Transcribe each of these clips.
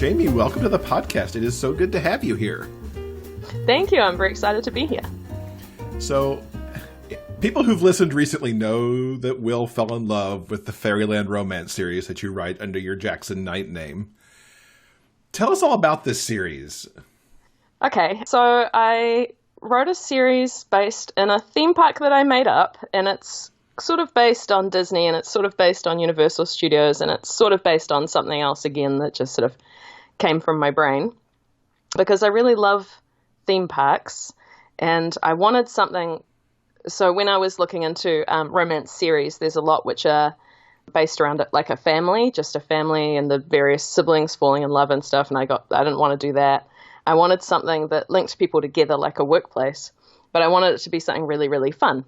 Jamie, welcome to the podcast. It is so good to have you here. Thank you. I'm very excited to be here. So, people who've listened recently know that Will fell in love with the Fairyland Romance series that you write under your Jaxon Knight name. Tell us all about this series. Okay, so I wrote a series based in a theme park that I made up, and it's sort of based on Disney, and it's sort of based on Universal Studios, and it's sort of based on something else again that just sort of came from my brain, because I really love theme parks, and I wanted something. So when I was looking into romance series, there's a lot which are based around it, like a family, just a family and the various siblings falling in love and stuff, and I didn't want to do that. I wanted something that linked people together like a workplace, but I wanted it to be something really, really fun.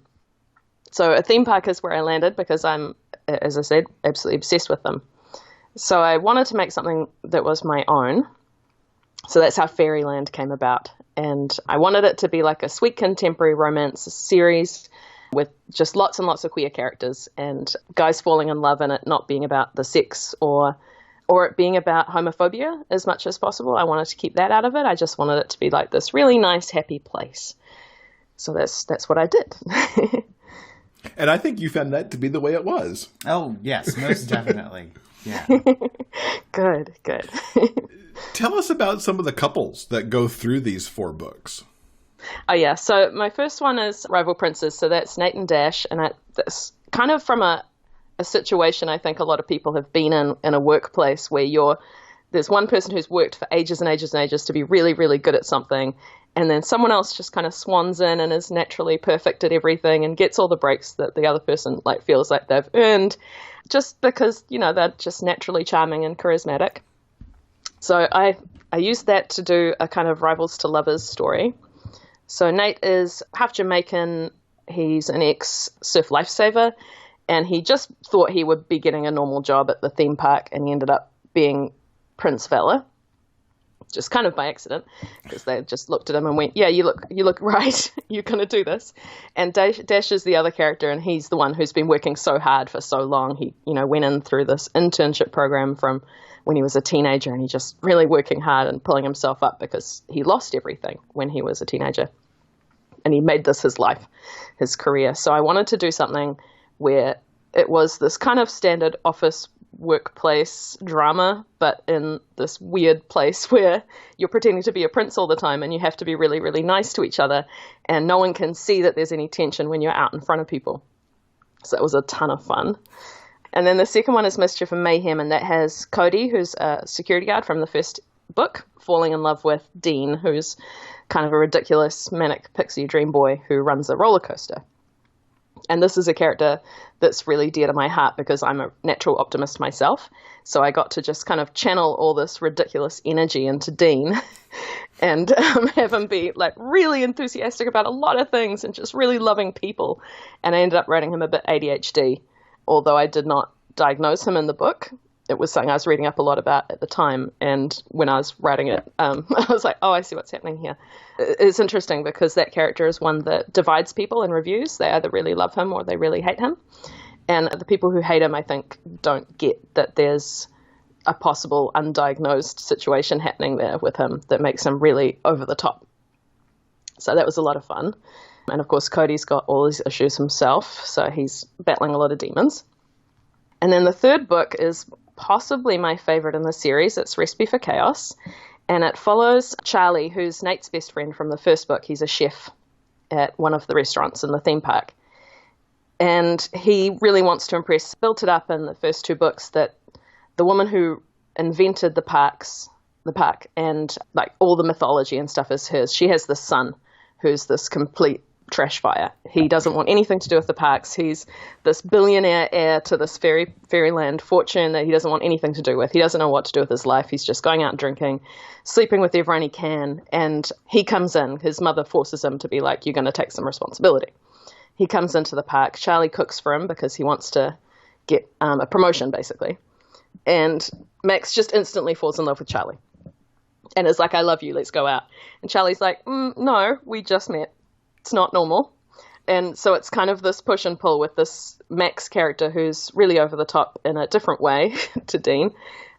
So a theme park is where I landed because I'm, as I said, absolutely obsessed with them. So I wanted to make something that was my own. So that's how Fairyland came about. And I wanted it to be like a sweet contemporary romance series with just lots and lots of queer characters and guys falling in love, and it not being about the sex or it being about homophobia as much as possible. I wanted to keep that out of it. I just wanted it to be like this really nice, happy place. So that's what I did. And I think you found that to be the way it was. Oh, yes, most definitely. Yeah. Good. Tell us about some of the couples that go through these 4 books. Oh, yeah. So my first one is Rival Princes. So that's Nate and Dash. And that's kind of from a situation I think a lot of people have been in a workplace where there's one person who's worked for ages and ages and ages to be really, really good at something. And then someone else just kind of swans in and is naturally perfect at everything and gets all the breaks that the other person feels like they've earned just because, they're just naturally charming and charismatic. So I used that to do a kind of rivals to lovers story. So Nate is half Jamaican. He's an ex-surf lifesaver, and he just thought he would be getting a normal job at the theme park, and he ended up being Prince Valor, just kind of by accident, because they just looked at him and went, yeah, you look right. You're going to do this. And Dash is the other character, and he's the one who's been working so hard for so long. He, went in through this internship program from when he was a teenager, and he's just really working hard and pulling himself up because he lost everything when he was a teenager. And he made this his life, his career. So I wanted to do something where it was this kind of standard office workplace drama, but in this weird place where you're pretending to be a prince all the time and you have to be really, really nice to each other, and no one can see that there's any tension when you're out in front of people. So that was a ton of fun. And then the second one is Mischief and Mayhem, and that has Cody, who's a security guard from the first book, falling in love with Dean, who's kind of a ridiculous manic pixie dream boy who runs a roller coaster. And this is a character that's really dear to my heart because I'm a natural optimist myself. So I got to just kind of channel all this ridiculous energy into Dean and have him be really enthusiastic about a lot of things and just really loving people. And I ended up writing him a bit ADHD, although I did not diagnose him in the book. It was something I was reading up a lot about at the time. And when I was writing it, I was like, oh, I see what's happening here. It's interesting because that character is one that divides people in reviews. They either really love him or they really hate him. And the people who hate him, I think, don't get that there's a possible undiagnosed situation happening there with him that makes him really over the top. So that was a lot of fun. And of course, Cody's got all his issues himself, so he's battling a lot of demons. And then the third book is possibly my favorite in the series. It's Recipe for Chaos, and it follows Charlie, who's Nate's best friend from the first book. He's a chef at one of the restaurants in the theme park, and he really wants to impress. Built it up in the first 2 books that the woman who invented the park and all the mythology and stuff is hers. She has this son who's this complete trash fire. He doesn't want anything to do with the parks. He's this billionaire heir to this fairyland fortune that he doesn't want anything to do with. He doesn't know what to do with his life. He's just going out and drinking, sleeping with everyone he can. And he comes in. His mother forces him to be like, you're going to take some responsibility. He comes into the park. Charlie cooks for him because he wants to get a promotion, basically. And Max just instantly falls in love with Charlie and is like, I love you, let's go out. And Charlie's like, no, we just met. It's not normal. And so it's kind of this push and pull with this Max character who's really over the top in a different way to Dean,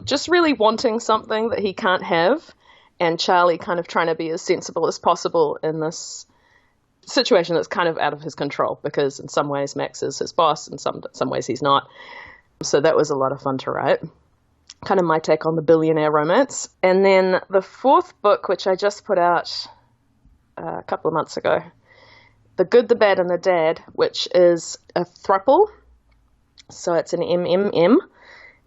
just really wanting something that he can't have, and Charlie kind of trying to be as sensible as possible in this situation that's kind of out of his control, because in some ways Max is his boss, and some ways he's not. So that was a lot of fun to write. Kind of my take on the Billionaire Romance. And then the fourth book, which I just put out a couple of months ago, The Good, the Bad, and the Dad, which is a throuple. So it's an MMM,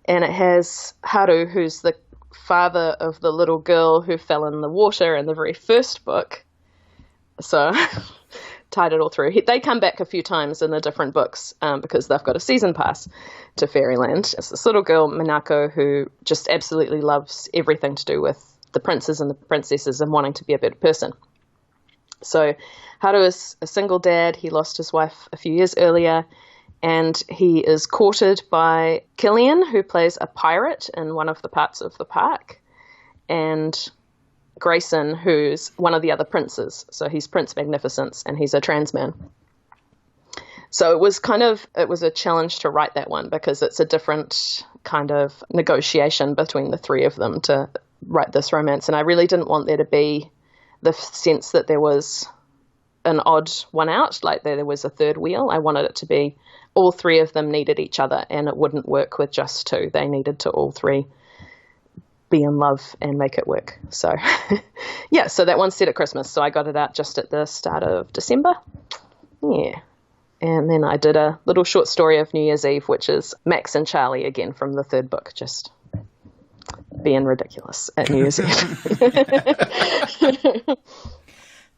and it has Haru, who's the father of the little girl who fell in the water in the very first book. So tied it all through. They come back a few times in the different books because they've got a season pass to Fairyland. It's this little girl, Minako, who just absolutely loves everything to do with the princes and the princesses and wanting to be a better person. So Haru is a single dad. He lost his wife a few years earlier, and he is courted by Killian, who plays a pirate in one of the parts of the park, and Grayson, who's one of the other princes. So he's Prince Magnificence, and he's a trans man. So it was a challenge to write that one, because it's a different kind of negotiation between the three of them to write this romance. And I really didn't want there to be the sense that there was an odd one out, like there was a third wheel. I wanted it to be all three of them needed each other, and it wouldn't work with just two. They needed to all three be in love and make it work. So yeah, so that one's set at Christmas. So I got it out just at the start of December. Yeah. And then I did a little short story of New Year's Eve, which is Max and Charlie again from the third book, just being ridiculous at New Year's Eve.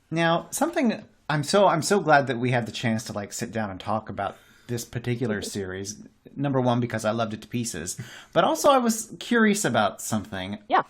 Now, something I'm so glad that we had the chance to sit down and talk about this particular series. Number one, because I loved it to pieces, but also I was curious about something. Yeah.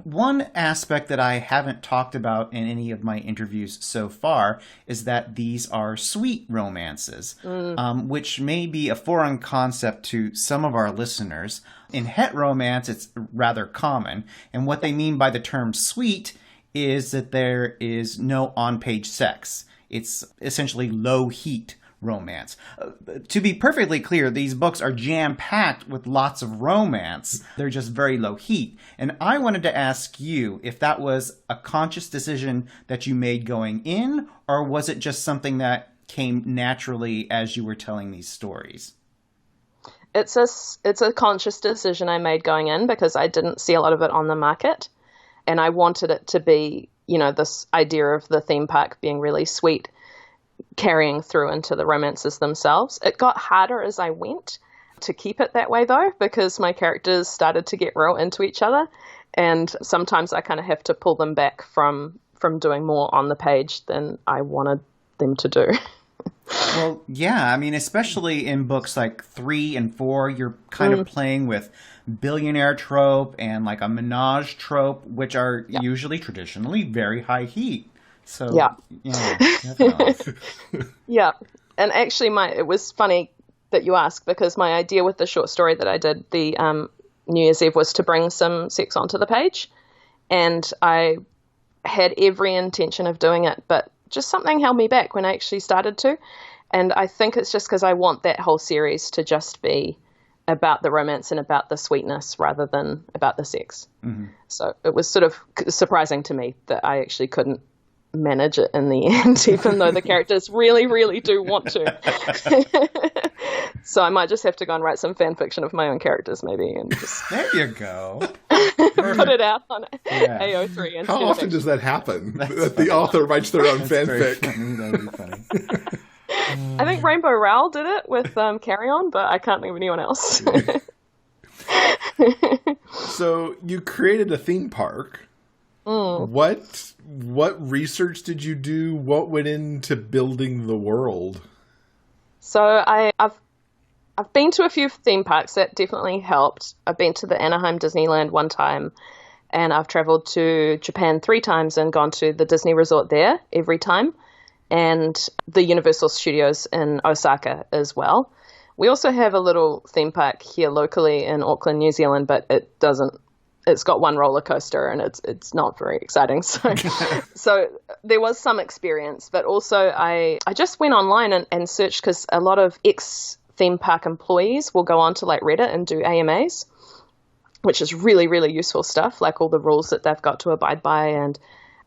One aspect that I haven't talked about in any of my interviews so far is that these are sweet romances, which may be a foreign concept to some of our listeners. In het romance, it's rather common, and what they mean by the term sweet is that there is no on-page sex. It's essentially low-heat romance. To be perfectly clear, these books are jam-packed with lots of romance. They're just very low heat. And I wanted to ask you if that was a conscious decision that you made going in, or was it just something that came naturally as you were telling these stories? It's a conscious decision I made going in, because I didn't see a lot of it on the market. And I wanted it to be, this idea of the theme park being really sweet, carrying through into the romances themselves. It got harder as I went to keep it that way, though, because my characters started to get real into each other, and sometimes I kind of have to pull them back from doing more on the page than I wanted them to do. Well, yeah, I mean, especially in books like 3 and 4, you're kind of playing with billionaire trope and a menage trope, which are usually traditionally very high heat. So, yeah, definitely. Yeah. And actually, it was funny that you asked, because my idea with the short story that I did, the New Year's Eve, was to bring some sex onto the page. And I had every intention of doing it, but just something held me back when I actually started to. And I think it's just because I want that whole series to just be about the romance and about the sweetness rather than about the sex. Mm-hmm. So it was sort of surprising to me that I actually couldn't manage it in the end, even though the characters really, really do want to. So I might just have to go and write some fan fiction of my own characters, maybe, and just there you go. Put it out on AO3. How often does that happen? That the author writes their own fanfic. That'd be funny. I think Rainbow Rowell did it with Carry On, but I can't think of anyone else. So you created a theme park. What research did you do? What went into building the world? So I've been to a few theme parks. That definitely helped. I've been to the Anaheim Disneyland one time, and I've traveled to Japan 3 times and gone to the Disney Resort there every time, and the Universal Studios in Osaka as well. We also have a little theme park here locally in Auckland, New Zealand, but it doesn't it's got one roller coaster and it's not very exciting. So there was some experience, but also I just went online and searched, because a lot of ex-theme park employees will go on to like Reddit and do AMAs, which is really, really useful stuff, like all the rules that they've got to abide by and,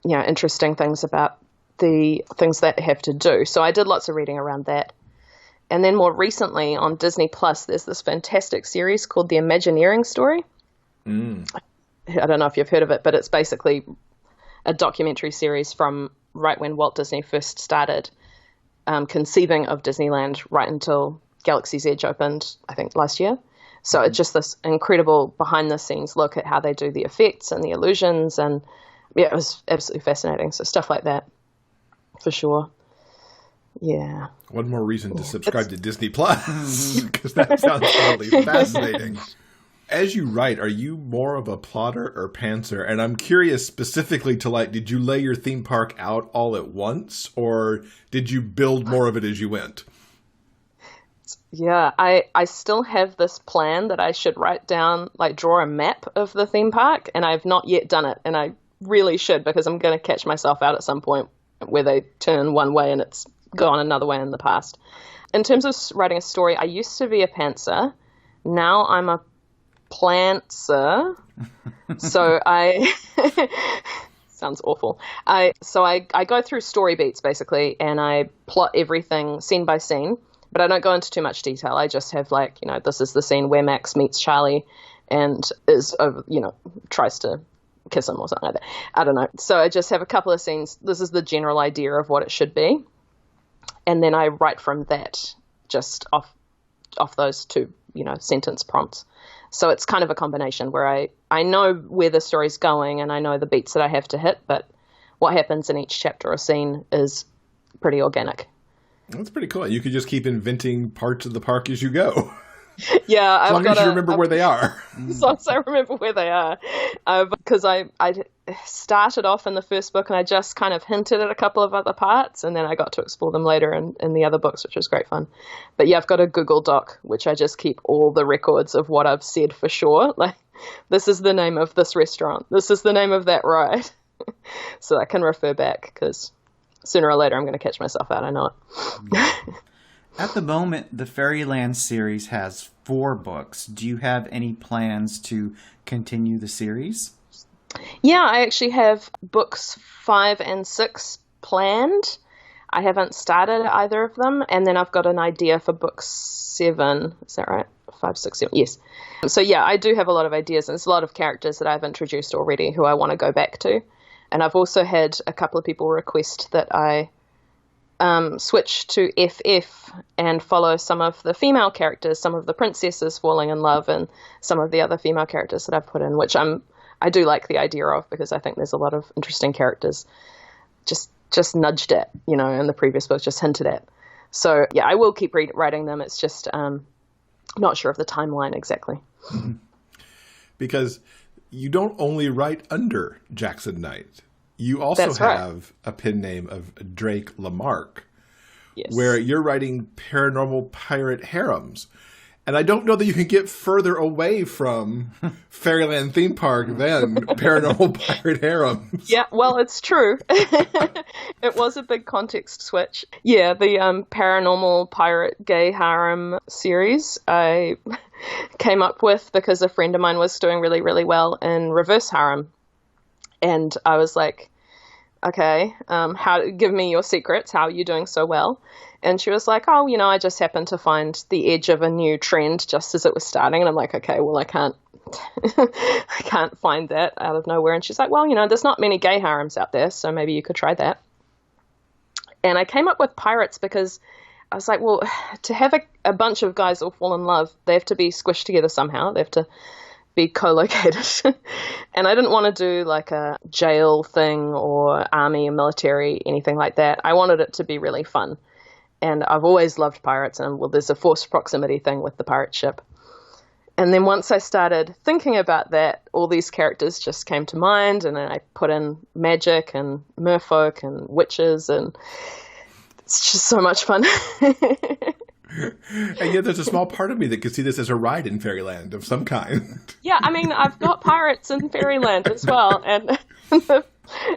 you know, interesting things about the things that they have to do. So I did lots of reading around that. And then more recently on Disney Plus, there's this fantastic series called The Imagineering Story. I don't know if you've heard of it, but it's basically a documentary series from right when Walt Disney first started conceiving of Disneyland right until Galaxy's Edge opened, I think, last year. So it's just this incredible behind-the-scenes look at how they do the effects and the illusions. And yeah, it was absolutely fascinating. So stuff like that, for sure. Yeah. One more reason to subscribe to Disney Plus, because that sounds totally fascinating. As you write, are you more of a plotter or pantser? And I'm curious specifically to, like, did you lay your theme park out all at once, or did you build more of it as you went? Yeah, I still have this plan that I should write down, like draw a map of the theme park, and I've not yet done it. And I really should, because I'm going to catch myself out at some point where they turn one way and it's gone another way in the past. In terms of writing a story, I used to be a pantser. Now I'm a plantser. So I sounds awful. I go through story beats basically, and I plot everything scene by scene, but I don't go into too much detail. I just have, like, you know, this is the scene where Max meets Charlie and is, you know, tries to kiss him or something like that. I don't know. So I just have a couple of scenes. This is the general idea of what it should be. And then I write from that, just off those two, you know, sentence prompts. So it's kind of a combination where I know where the story's going and I know the beats that I have to hit, but what happens in each chapter or scene is pretty organic. That's pretty cool. You could just keep inventing parts of the park as you go. Yeah. As long as you remember where they are. As long as I remember where they are. Because I started off in the first book and I just kind of hinted at a couple of other parts, and then I got to explore them later in the other books, which was great fun. But yeah, I've got a Google Doc, which I just keep all the records of what I've said for sure. Like, this is the name of this restaurant. This is the name of that ride. So I can refer back, because sooner or later I'm going to catch myself out. I know it. At the moment, the Fairyland series has 4 books. Do you have any plans to continue the series? Yeah, I actually have books 5 and 6 planned. I haven't started either of them. And then I've got an idea for book 7. Is that right? 5, 6, 7. Yes. So yeah, I do have a lot of ideas. And there's a lot of characters that I've introduced already who I want to go back to. And I've also had a couple of people request that I switch to FF and follow some of the female characters, some of the princesses falling in love, and some of the other female characters that I've put in, which I do like the idea of, because I think there's a lot of interesting characters just nudged at, you know, in the previous book, just hinted at. So yeah, I will keep writing them. It's just not sure of the timeline exactly. Mm-hmm. Because you don't only write under Jaxon Knight. You also have a pen name of Drake LaMarque, yes, where you're writing paranormal pirate harems. And I don't know that you can get further away from Fairyland theme park than paranormal pirate harems. Yeah, well, it's true. It was a big context switch. Yeah, the paranormal pirate gay harem series I came up with because a friend of mine was doing really, really well in reverse harem. And I was like, okay, give me your secrets. How are you doing so well? And she was like, oh, you know, I just happened to find the edge of a new trend just as it was starting. And I'm like, okay, well, I can't find that out of nowhere. And she's like, well, you know, there's not many gay harems out there, so maybe you could try that. And I came up with pirates because I was like, well, to have a bunch of guys all fall in love, they have to be squished together somehow. They have to be co-located. And I didn't want to do like a jail thing or army or military, anything like that. I wanted it to be really fun. And I've always loved pirates, and well, there's a forced proximity thing with the pirate ship. And then once I started thinking about that, all these characters just came to mind, and then I put in magic and merfolk and witches, and it's just so much fun. And yet there's a small part of me that could see this as a ride in Fairyland of some kind. Yeah, I mean, I've got pirates in Fairyland as well, and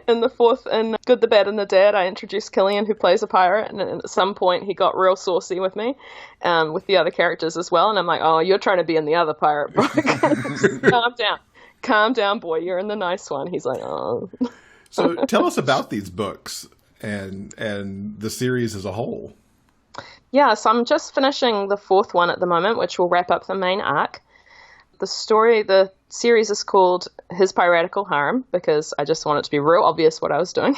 in the fourth, in Good, the Bad, and the Dad, I introduced Killian, who plays a pirate, and at some point he got real saucy with me, with the other characters as well, and I'm like, oh, you're trying to be in the other pirate book. Calm down, boy, you're in the nice one. He's like, oh. So tell us about these books and the series as a whole. Yeah, so I'm just finishing the fourth one at the moment, which will wrap up the main arc. The series is called His Piratical Harem, because I just want it to be real obvious what I was doing.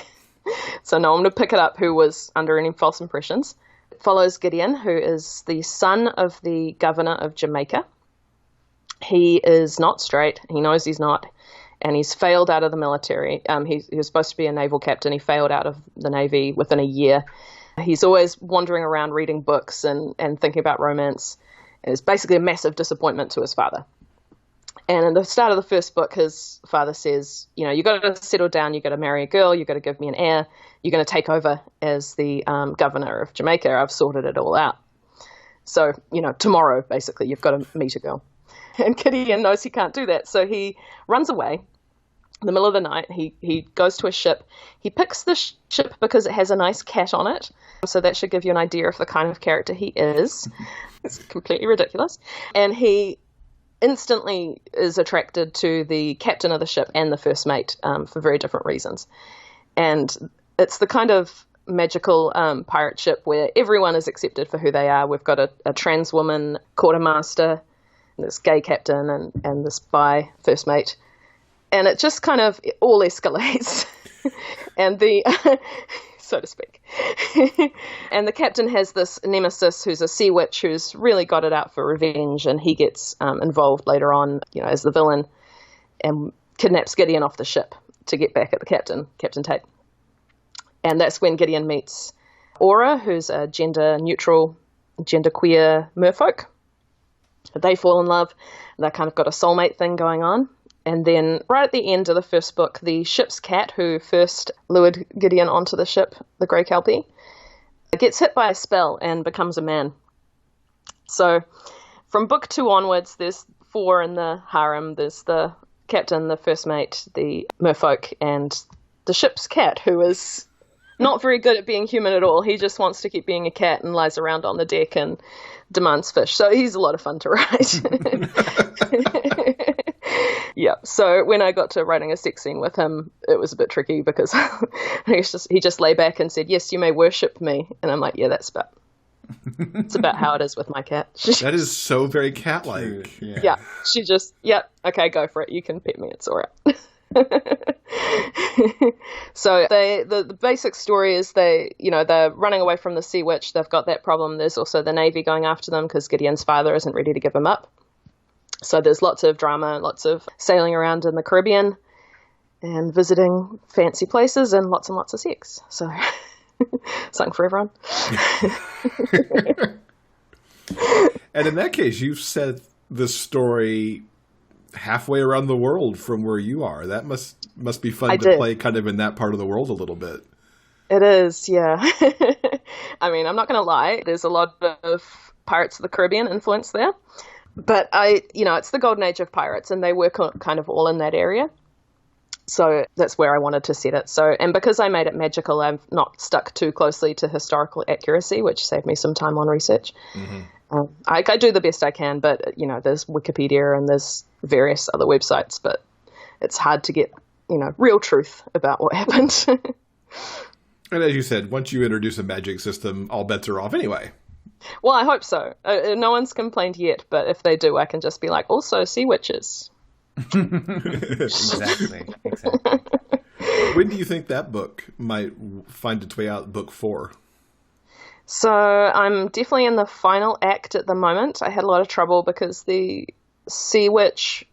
So no one would pick it up who was under any false impressions. It follows Gideon, who is the son of the governor of Jamaica. He is not straight. He knows he's not. And he's failed out of the military. He was supposed to be a naval captain. He failed out of the Navy within a year. He's always wandering around reading books and thinking about romance. It's basically a massive disappointment to his father. And at the start of the first book, his father says, you know, you got to settle down, you got to marry a girl, you got to give me an heir, you're going to take over as the governor of Jamaica. I've sorted it all out. So, you know, tomorrow, basically, you've got to meet a girl. And Killian knows he can't do that. So he runs away in the middle of the night. He goes to a ship. He picks the ship because it has a nice cat on it. So that should give you an idea of the kind of character he is. It's completely ridiculous. And he instantly is attracted to the captain of the ship and the first mate for very different reasons. And it's the kind of magical pirate ship where everyone is accepted for who they are. We've got a trans woman quartermaster, this gay captain, and this bi first mate. And it just kind of all escalates. And so to speak. And the captain has this nemesis who's a sea witch who's really got it out for revenge, and he gets involved later on, you know, as the villain, and kidnaps Gideon off the ship to get back at the captain, Captain Tate. And that's when Gideon meets Aura, who's a gender-neutral, genderqueer merfolk. They fall in love. They kind of got a soulmate thing going on. And then right at the end of the first book, the ship's cat, who first lured Gideon onto the ship, the Grey Kelpie, gets hit by a spell and becomes a man. So from book 2 onwards, there's 4 in the harem. There's the captain, the first mate, the merfolk, and the ship's cat, who is not very good at being human at all. He just wants to keep being a cat and lies around on the deck and demands fish. So he's a lot of fun to write. Yeah, so when I got to writing a sex scene with him, it was a bit tricky because he just lay back and said, "Yes, you may worship me." And I'm like, yeah, it's about how it is with my cat. That is so very cat-like. Yeah, she just, okay, go for it. You can pet me. It's all right. So the basic story is they're running away from the sea witch. They've got that problem. There's also the Navy going after them because Gideon's father isn't ready to give him up. So there's lots of drama, lots of sailing around in the Caribbean and visiting fancy places and lots of sex. So something for everyone. And in that case, you've set the story halfway around the world from where you are. That must be fun to play kind of in that part of the world a little bit. It is, yeah. I mean, I'm not going to lie. There's a lot of Pirates of the Caribbean influence there. But it's the golden age of pirates, and they work kind of all in that area. So that's where I wanted to set it. So, and because I made it magical, I've not stuck too closely to historical accuracy, which saved me some time on research. Mm-hmm. I do the best I can, but there's Wikipedia and there's various other websites, but it's hard to get real truth about what happened. And as you said, once you introduce a magic system, all bets are off anyway. Well, I hope so. No one's complained yet, but if they do, I can just be like, also sea witches. Exactly. When do you think that book might find its way out, book 4? So I'm definitely in the final act at the moment. I had a lot of trouble because the sea witch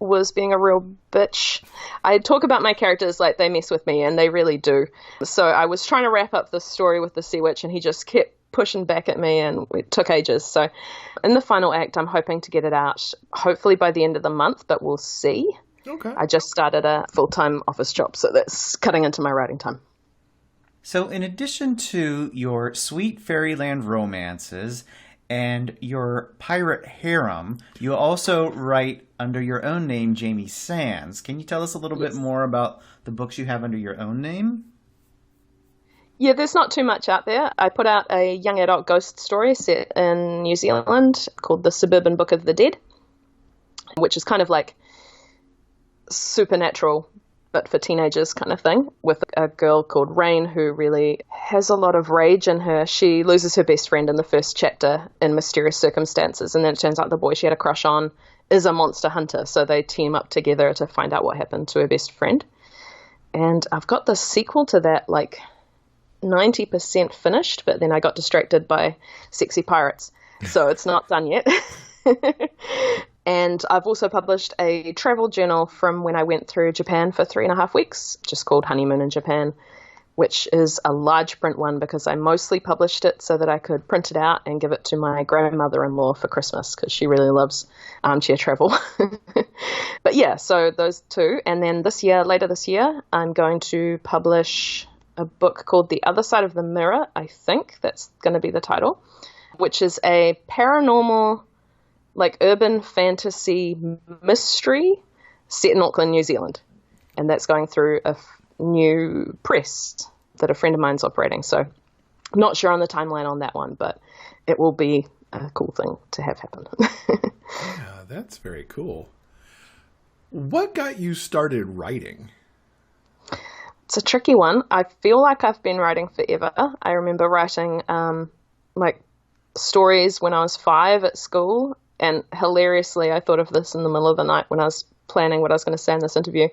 was being a real bitch. I talk about my characters like they mess with me, and they really do. So I was trying to wrap up the story with the sea witch, and he just kept pushing back at me, and it took ages. So in the final act, I'm hoping to get it out hopefully by the end of the month, but we'll see. Okay. I just started a full-time office job, so that's cutting into my writing time. So in addition to your sweet Fairyland romances, and your Pirate Harem. You also write under your own name, Jamie Sands. Can you tell us a little bit more about the books you have under your own name? Yeah, there's not too much out there. I put out a young adult ghost story set in New Zealand called The Suburban Book of the Dead, which is kind of like supernatural, but for teenagers kind of thing, with a girl called Rain who really has a lot of rage in her. She loses her best friend in the first chapter in mysterious circumstances, and then it turns out the boy she had a crush on is a monster hunter, so they team up together to find out what happened to her best friend. And I've got the sequel to that, like 90% finished, but then I got distracted by sexy pirates, so it's not done yet. And I've also published a travel journal from when I went through Japan for 3.5 weeks, just called Honeymoon in Japan, which is a large print one because I mostly published it so that I could print it out and give it to my grandmother-in-law for Christmas because she really loves armchair travel. But yeah, so those two. And then later this year, I'm going to publish a book called The Other Side of the Mirror, I think that's going to be the title, which is a paranormal, like urban fantasy mystery set in Auckland, New Zealand. And that's going through a new press that a friend of mine's operating. So I'm not sure on the timeline on that one, but it will be a cool thing to have happen. Yeah, that's very cool. What got you started writing? It's a tricky one. I feel like I've been writing forever. I remember writing like stories when I was 5 at school. And hilariously, I thought of this in the middle of the night when I was planning what I was going to say in this interview.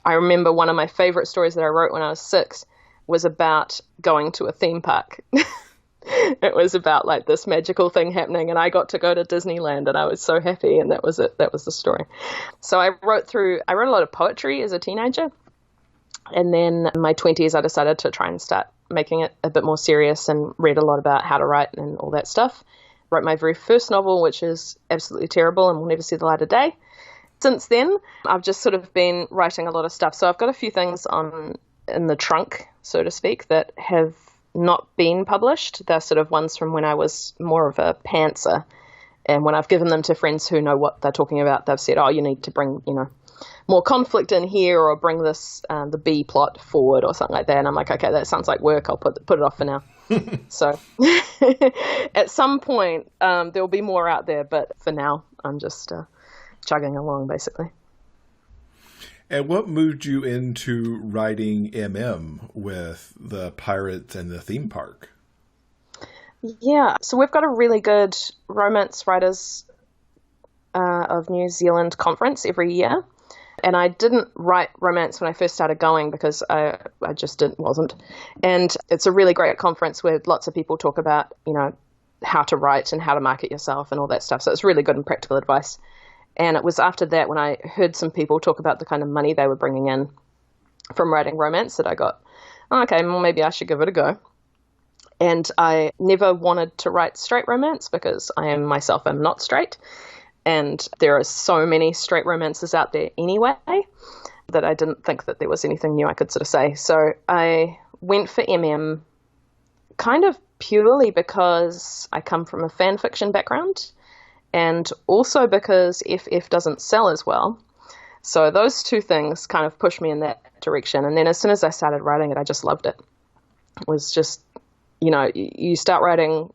I remember one of my favorite stories that I wrote when I was 6 was about going to a theme park. It was about like this magical thing happening, and I got to go to Disneyland, and I was so happy, and that was it. That was the story. So I wrote a lot of poetry as a teenager. And then in my 20s, I decided to try and start making it a bit more serious and read a lot about how to write and all that stuff. Wrote my very first novel, which is absolutely terrible and will never see the light of day. Since then, I've just sort of been writing a lot of stuff. So I've got a few things in the trunk, so to speak, that have not been published. They're sort of ones from when I was more of a pantser. And when I've given them to friends who know what they're talking about, they've said, oh, you need to bring, more conflict in here, or bring this, the B plot forward or something like that. And I'm like, okay, that sounds like work. I'll put it off for now. So at some point, there'll be more out there. But for now, I'm just chugging along, basically. And what moved you into writing with the pirates and the theme park? Yeah, so we've got a really good Romance Writers of New Zealand conference every year. And I didn't write romance when I first started going because I just wasn't. And it's a really great conference where lots of people talk about, how to write and how to market yourself and all that stuff. So it's really good and practical advice. And it was after that when I heard some people talk about the kind of money they were bringing in from writing romance that I got, okay, well, maybe I should give it a go. And I never wanted to write straight romance because I am myself am not straight. And there are so many straight romances out there anyway that I didn't think that there was anything new I could sort of say. So I went for kind of purely because I come from a fan fiction background and also because FF doesn't sell as well. So those two things kind of pushed me in that direction. And then as soon as I started writing it, I just loved it. It was just, you start writing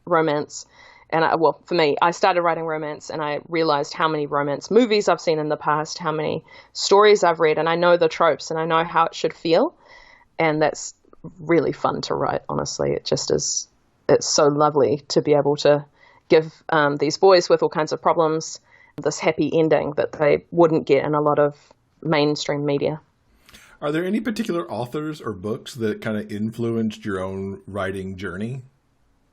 romance. And for me, I started writing romance and I realized how many romance movies I've seen in the past, how many stories I've read, and I know the tropes and I know how it should feel. And that's really fun to write, honestly. It just is, it's so lovely to be able to give these boys with all kinds of problems this happy ending that they wouldn't get in a lot of mainstream media. Are there any particular authors or books that kind of influenced your own writing journey?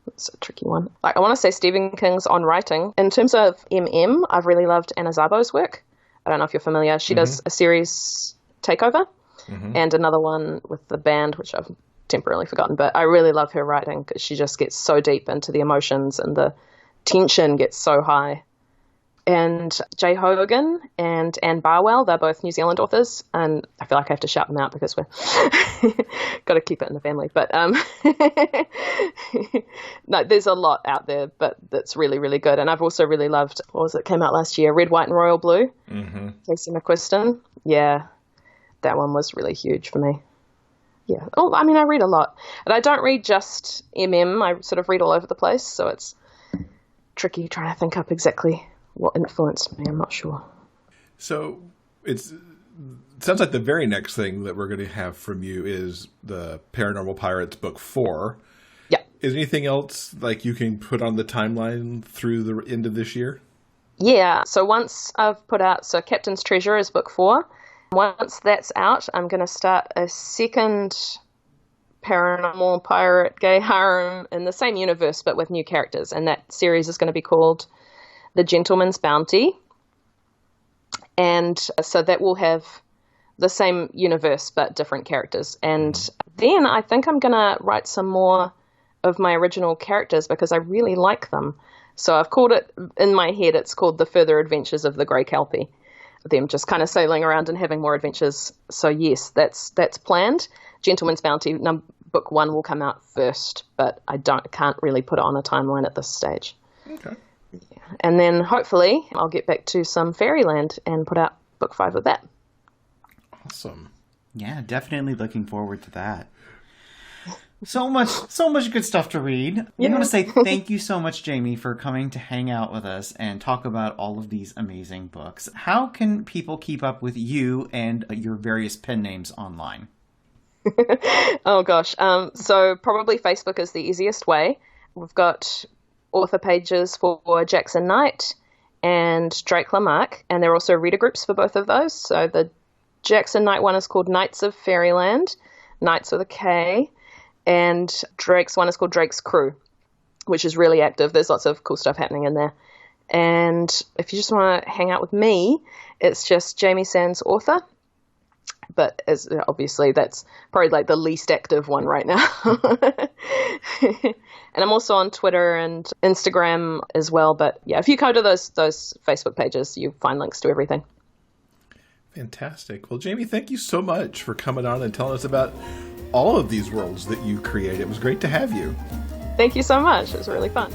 It's a tricky one. I want to say Stephen King's on writing. In terms of I've really loved Anna Szabo's work. I don't know if you're familiar. She does a series Takeover and another one with the band, which I've temporarily forgotten. But I really love her writing because she just gets so deep into the emotions and the tension gets so high. and Jay Hogan and Anne Barwell. They're both New Zealand authors, and I feel like I have to shout them out because we're got to keep it in the family. But no, there's a lot out there, but that's really, really good. And I've also really loved, what was it, came out last year, Red, White and Royal Blue, Casey McQuiston. Yeah, that one was really huge for me. Yeah. Oh, I mean, I read a lot, and I don't read just MM. I sort of read all over the place, so it's tricky trying to think up exactly what influenced me. I'm not sure. So it sounds like the very next thing that we're going to have from you is the Paranormal Pirates book 4. Yeah. Is there anything else like you can put on the timeline through the end of this year? Yeah. So once I've put out, so Captain's Treasure is book 4. Once that's out, I'm going to start a second Paranormal Pirate Gay Harem in the same universe, but with new characters. And that series is going to be called The Gentleman's Bounty. And so that will have the same universe, but different characters. And then I think I'm going to write some more of my original characters because I really like them. So I've called it, in my head, it's called The Further Adventures of the Grey Kelpie. Them just kind of sailing around and having more adventures. So yes, that's planned. Gentleman's Bounty book 1 will come out first, but I can't really put it on a timeline at this stage. Okay. Yeah. And then hopefully I'll get back to some Fairyland and put out book 5 of that. Awesome. Yeah, definitely looking forward to that. So much good stuff to read. Yeah. I want to say thank you so much, Jamie, for coming to hang out with us and talk about all of these amazing books. How can people keep up with you and your various pen names online? Oh gosh. So probably Facebook is the easiest way. We've got author pages for Jaxon Knight and Drake LaMarque, and there are also reader groups for both of those. So the Jaxon Knight one is called Knights of Fairyland, Knights with a K, and Drake's one is called Drake's Crew, which is really active. There's lots of cool stuff happening in there. And if you just want to hang out with me, it's just Jamie Sands Author. But as obviously that's probably like the least active one right now. And I'm also on Twitter and Instagram as well. But yeah, if you go to those Facebook pages, you find links to everything. Fantastic. Well, Jamie, thank you so much for coming on and telling us about all of these worlds that you create. It was great to have you. Thank you so much. It was really fun.